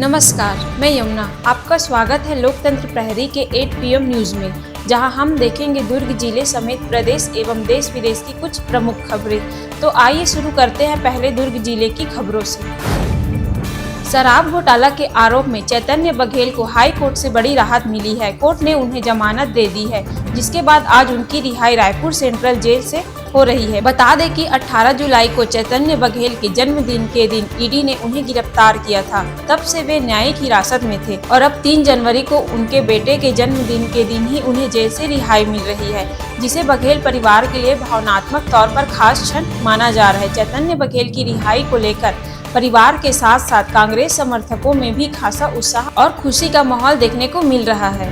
नमस्कार, मैं यमुना। आपका स्वागत है लोकतंत्र प्रहरी के 8 PM न्यूज में, जहां हम देखेंगे दुर्ग जिले समेत प्रदेश एवं देश विदेश की कुछ प्रमुख खबरें। तो आइए शुरू करते हैं पहले दुर्ग जिले की खबरों से। शराब घोटाला के आरोप में चैतन्य बघेल को हाई कोर्ट से बड़ी राहत मिली है। कोर्ट ने उन्हें जमानत दे दी है, जिसके बाद आज उनकी रिहाई रायपुर सेंट्रल जेल से हो रही है। बता दें कि 18 जुलाई को चैतन्य बघेल के जन्मदिन के दिन ईडी ने उन्हें गिरफ्तार किया था। तब से वे न्यायिक हिरासत में थे और अब 3 जनवरी को उनके बेटे के जन्मदिन के दिन ही उन्हें जेल से रिहाई मिल रही है, जिसे बघेल परिवार के लिए भावनात्मक तौर पर खास क्षण माना जा रहा है। चैतन्य बघेल की रिहाई को लेकर परिवार के साथ साथ कांग्रेस समर्थकों में भी खासा उत्साह और खुशी का माहौल देखने को मिल रहा है।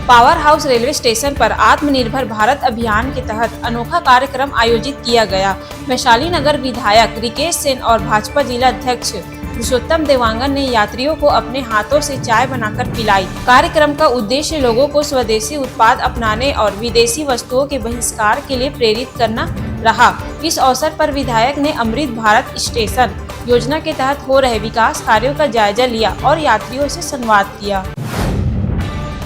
पावर हाउस रेलवे स्टेशन पर आत्मनिर्भर भारत अभियान के तहत अनोखा कार्यक्रम आयोजित किया गया। वैशाली नगर विधायक रिकेश सेन और भाजपा जिला अध्यक्ष पुरुषोत्तम देवांगन ने यात्रियों को अपने हाथों से चाय बनाकर पिलाई। कार्यक्रम का उद्देश्य लोगों को स्वदेशी उत्पाद अपनाने और विदेशी वस्तुओं के बहिष्कार के लिए प्रेरित करना रहा। इस अवसर पर विधायक ने अमृत भारत स्टेशन योजना के तहत हो रहे विकास कार्यों का जायजा लिया और यात्रियों से संवाद किया।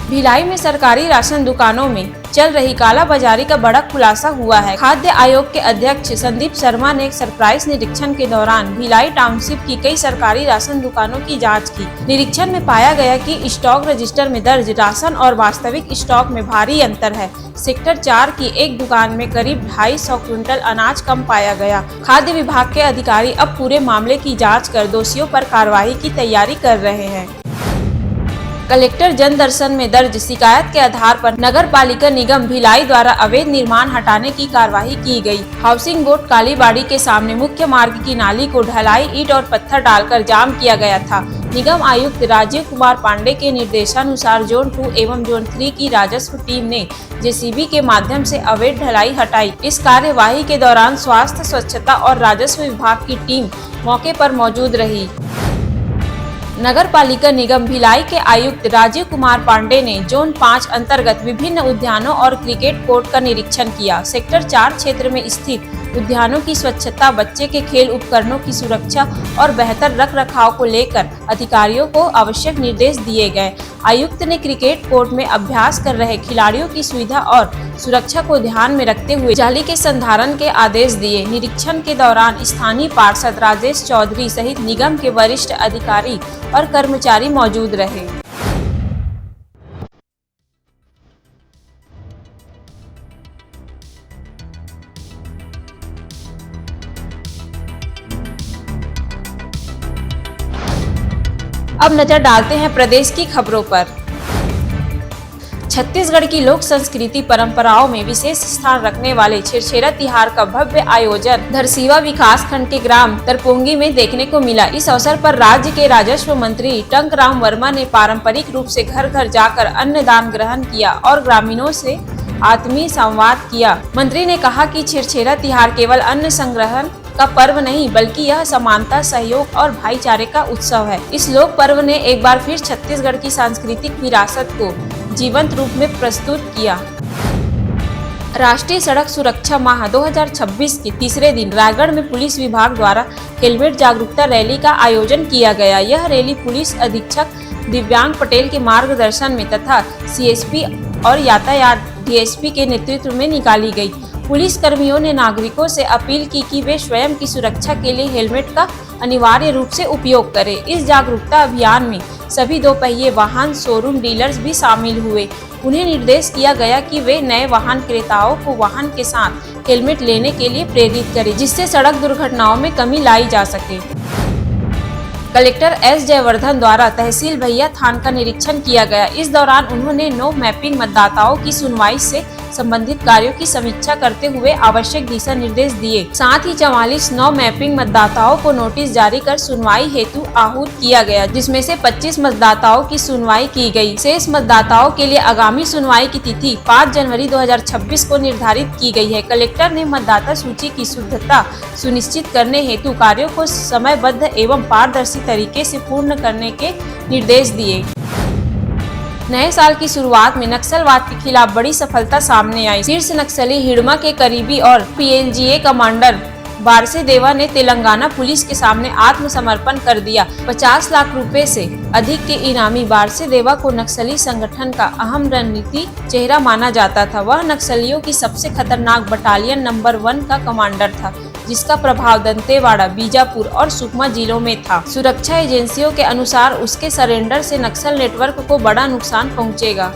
भिलाई में सरकारी राशन दुकानों में चल रही कालाबाजारी का बड़ा खुलासा हुआ है। खाद्य आयोग के अध्यक्ष संदीप शर्मा ने एक सरप्राइज निरीक्षण के दौरान भिलाई टाउनशिप की कई सरकारी राशन दुकानों की जांच की। निरीक्षण में पाया गया कि स्टॉक रजिस्टर में दर्ज राशन और वास्तविक स्टॉक में भारी अंतर है। सेक्टर 4 की एक दुकान में करीब 250 क्विंटल अनाज कम पाया गया। खाद्य विभाग के अधिकारी अब पूरे मामले की जाँच कर दोषियों पर कार्रवाई की तैयारी कर रहे हैं। कलेक्टर जन दर्शन में दर्ज शिकायत के आधार पर नगर पालिका निगम भिलाई द्वारा अवैध निर्माण हटाने की कार्रवाई की गई। हाउसिंग बोर्ड कालीबाड़ी के सामने मुख्य मार्ग की नाली को ढलाई ईंट और पत्थर डालकर जाम किया गया था। निगम आयुक्त राजीव कुमार पांडे के निर्देशानुसार जोन 2 एवं जोन 3 की राजस्व टीम ने JCB के माध्यम से अवैध ढलाई हटाई। इस कार्यवाही के दौरान स्वास्थ्य, स्वच्छता और राजस्व विभाग की टीम मौके पर मौजूद रही। नगर पालिका निगम भिलाई के आयुक्त राजीव कुमार पांडे ने जोन 5 अंतर्गत विभिन्न उद्यानों और क्रिकेट कोर्ट का निरीक्षण किया। सेक्टर 4 क्षेत्र में स्थित उद्यानों की स्वच्छता, बच्चे के खेल उपकरणों की सुरक्षा और बेहतर रख रखाव को लेकर अधिकारियों को आवश्यक निर्देश दिए गए। आयुक्त ने क्रिकेट कोर्ट में अभ्यास कर रहे खिलाड़ियों की सुविधा और सुरक्षा को ध्यान में रखते हुए जाली के संधारण के आदेश दिए। निरीक्षण के दौरान स्थानीय पार्षद राजेश चौधरी सहित निगम के वरिष्ठ अधिकारी और कर्मचारी मौजूद रहे। अब नजर डालते हैं प्रदेश की खबरों पर। छत्तीसगढ़ की लोक संस्कृति परंपराओं में विशेष स्थान रखने वाले छेरछेरा तिहार का भव्य आयोजन धरसीवा विकास खंड के ग्राम तरपोंगी में देखने को मिला। इस अवसर पर राज्य के राजस्व मंत्री टंकराम वर्मा ने पारंपरिक रूप से घर घर जाकर अन्नदान ग्रहण किया और ग्रामीणों से आत्मीय संवाद किया। मंत्री ने कहा कि छेरछेरा तिहार केवल अन्न संग्रहण का पर्व नहीं, बल्कि यह समानता, सहयोग और भाईचारे का उत्सव है। इस लोक पर्व ने एक बार फिर छत्तीसगढ़ की सांस्कृतिक विरासत को जीवंत रूप में प्रस्तुत किया। राष्ट्रीय सड़क सुरक्षा माह 2026 के तीसरे दिन रायगढ़ में पुलिस विभाग द्वारा हेलमेट जागरूकता रैली का आयोजन किया गया। यह रैली पुलिस अधीक्षक दिव्यांग पटेल के मार्गदर्शन में तथा CSP और यातायात DSP के नेतृत्व में निकाली गई। पुलिस कर्मियों ने नागरिकों से अपील की कि वे स्वयं की सुरक्षा के लिए हेलमेट का अनिवार्य रूप से उपयोग करें। इस जागरूकता अभियान में सभी 2 पहिए वाहन शोरूम डीलर्स भी शामिल हुए। उन्हें निर्देश किया गया कि वे नए वाहन क्रेताओं को वाहन के साथ हेलमेट लेने के लिए प्रेरित करें, जिससे सड़क दुर्घटनाओं में कमी लाई जा सके। कलेक्टर S जयवर्धन द्वारा तहसील भैया थान का निरीक्षण किया गया। इस दौरान उन्होंने नो मैपिंग मतदाताओं की सुनवाई से संबंधित कार्यों की समीक्षा करते हुए आवश्यक दिशा निर्देश दिए। साथ ही 44 नो मैपिंग मतदाताओं को नोटिस जारी कर सुनवाई हेतु आहूत किया गया, जिसमें से 25 मतदाताओं की सुनवाई की गई। शेष मतदाताओं के लिए आगामी सुनवाई की तिथि 5 जनवरी 2026 को निर्धारित की गई है। कलेक्टर ने मतदाता सूची की शुद्धता सुनिश्चित करने हेतु कार्यों को समयबद्ध एवं पारदर्शी तरीके से पूर्ण करने के निर्देश दिए। नए साल की शुरुआत में नक्सलवाद के खिलाफ बड़ी सफलता सामने आई। शीर्ष नक्सली हिड़मा के करीबी और PLGA कमांडर वारसेदेवा ने तेलंगाना पुलिस के सामने आत्मसमर्पण कर दिया। 50 लाख रुपए से अधिक के इनामी वारसेदेवा को नक्सली संगठन का अहम रणनीति चेहरा माना जाता था। वह नक्सलियों की सबसे खतरनाक बटालियन नंबर 1 का कमांडर था, जिसका प्रभाव दंतेवाड़ा, बीजापुर और सुकमा जिलों में था। सुरक्षा एजेंसियों के अनुसार उसके सरेंडर से नक्सल नेटवर्क को बड़ा नुकसान पहुंचेगा।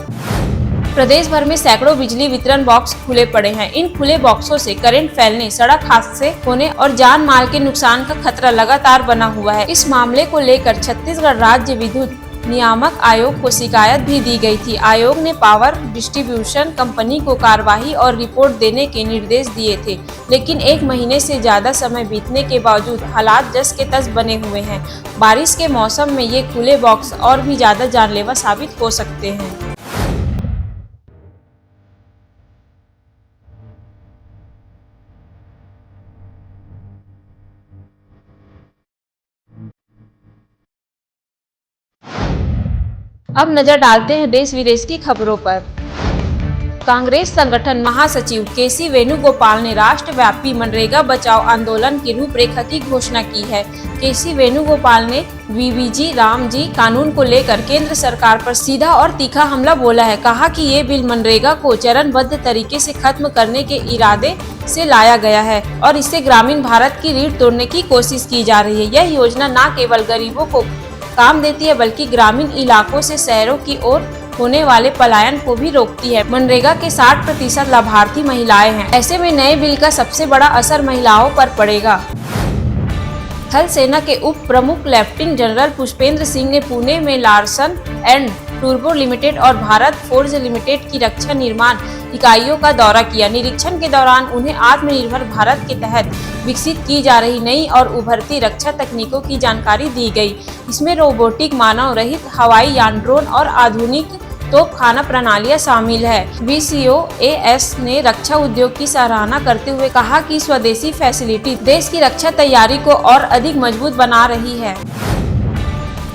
प्रदेश भर में सैकड़ों बिजली वितरण बॉक्स खुले पड़े हैं। इन खुले बॉक्सों से करंट फैलने, सड़क हादसे होने और जान माल के नुकसान का खतरा लगातार बना हुआ है। इस मामले को लेकर छत्तीसगढ़ राज्य विद्युत नियामक आयोग को शिकायत भी दी गई थी। आयोग ने पावर डिस्ट्रीब्यूशन कंपनी को कार्रवाई और रिपोर्ट देने के निर्देश दिए थे, लेकिन 1 महीने से ज्यादा समय बीतने के बावजूद हालात जस के तस बने हुए हैं। बारिश के मौसम में ये खुले बॉक्स और भी ज्यादा जानलेवा साबित हो सकते हैं। अब नजर डालते हैं देश विदेश की खबरों पर। कांग्रेस संगठन महासचिव केसी वेणुगोपाल ने राष्ट्रव्यापी मनरेगा बचाओ आंदोलन की रूपरेखा की घोषणा की है। केसी वेणुगोपाल ने वीवीजी रामजी कानून को लेकर केंद्र सरकार पर सीधा और तीखा हमला बोला है। कहा कि ये बिल मनरेगा को चरणबद्ध तरीके से खत्म करने के इरादे से लाया गया है और इससे ग्रामीण भारत की रीढ़ तोड़ने की कोशिश की जा रही है। यह योजना न केवल गरीबों को काम देती है, बल्कि ग्रामीण इलाकों से शहरों की ओर होने वाले पलायन को भी रोकती है। मनरेगा के 60% लाभार्थी महिलाएं हैं। ऐसे में नए बिल का सबसे बड़ा असर महिलाओं पर पड़ेगा। थल सेना के उप प्रमुख लेफ्टिनेंट जनरल पुष्पेंद्र सिंह ने पुणे में लार्सन एंड टूब्रो लिमिटेड और भारत फोर्ज लिमिटेड की रक्षा निर्माण इकाइयों का दौरा किया। निरीक्षण के दौरान उन्हें आत्मनिर्भर भारत के तहत विकसित की जा रही नई और उभरती रक्षा तकनीकों की जानकारी दी गई। इसमें रोबोटिक, मानव रहित हवाई यान, ड्रोन और आधुनिक तोपखाना प्रणालियां शामिल है। VCOAS ने रक्षा उद्योग की सराहना करते हुए कहा कि स्वदेशी फैसिलिटी देश की रक्षा तैयारी को और अधिक मजबूत बना रही है।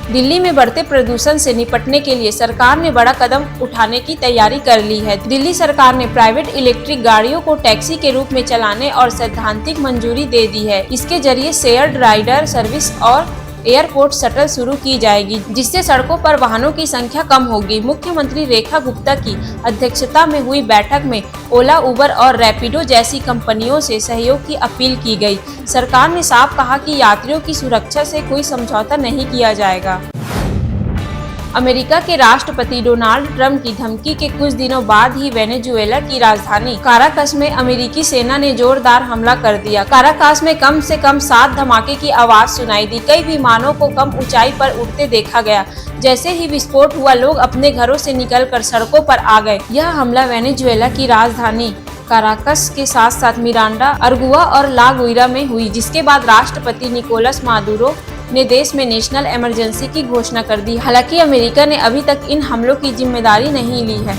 दिल्ली में बढ़ते प्रदूषण से निपटने के लिए सरकार ने बड़ा कदम उठाने की तैयारी कर ली है। दिल्ली सरकार ने प्राइवेट इलेक्ट्रिक गाड़ियों को टैक्सी के रूप में चलाने और सैद्धांतिक मंजूरी दे दी है। इसके जरिए शेयर्ड राइडर सर्विस और एयरपोर्ट शटल शुरू की जाएगी, जिससे सड़कों पर वाहनों की संख्या कम होगी। मुख्यमंत्री रेखा गुप्ता की अध्यक्षता में हुई बैठक में ओला, उबर और रैपिडो जैसी कंपनियों से सहयोग की अपील की गई। सरकार ने साफ कहा कि यात्रियों की सुरक्षा से कोई समझौता नहीं किया जाएगा। अमेरिका के राष्ट्रपति डोनाल्ड ट्रंप की धमकी के कुछ दिनों बाद ही वेनेजुएला की राजधानी काराकस में अमेरिकी सेना ने जोरदार हमला कर दिया। काराकस में कम से कम 7 धमाके की आवाज सुनाई दी। कई विमानों को कम ऊंचाई पर उड़ते देखा गया। जैसे ही विस्फोट हुआ, लोग अपने घरों से निकलकर सड़कों पर आ गए। यह हमला वेनेजुएला की राजधानी काराकस के साथ साथ मिरांडा, अरगुआ और ला गुइरा में हुई, जिसके बाद राष्ट्रपति निकोलस मादुरो ने देश में नेशनल इमरजेंसी की घोषणा कर दी। हालांकि अमेरिका ने अभी तक इन हमलों की जिम्मेदारी नहीं ली है।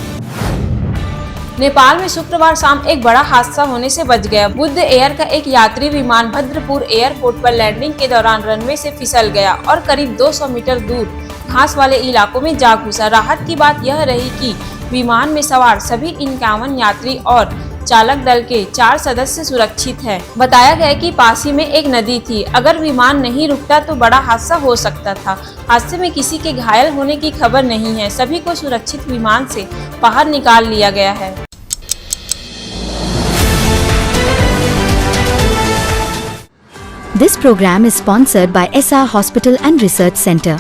नेपाल में शुक्रवार शाम एक बड़ा हादसा होने से बच गया। बुद्ध एयर का एक यात्री विमान भद्रपुर एयरपोर्ट पर लैंडिंग के दौरान रनवे से फिसल गया और करीब 200 मीटर दूर घास वाले इलाकों में जा घुसा। राहत की बात यह रही कि विमान में सवार सभी 51 यात्री और चालक दल के 4 सदस्य सुरक्षित हैं। बताया गया कि पास ही में एक नदी थी। अगर विमान नहीं रुकता तो बड़ा हादसा हो सकता था। हादसे में किसी के घायल होने की खबर नहीं है। सभी को सुरक्षित विमान से बाहर निकाल लिया गया है। This program is sponsored by SR Hospital and Research Center.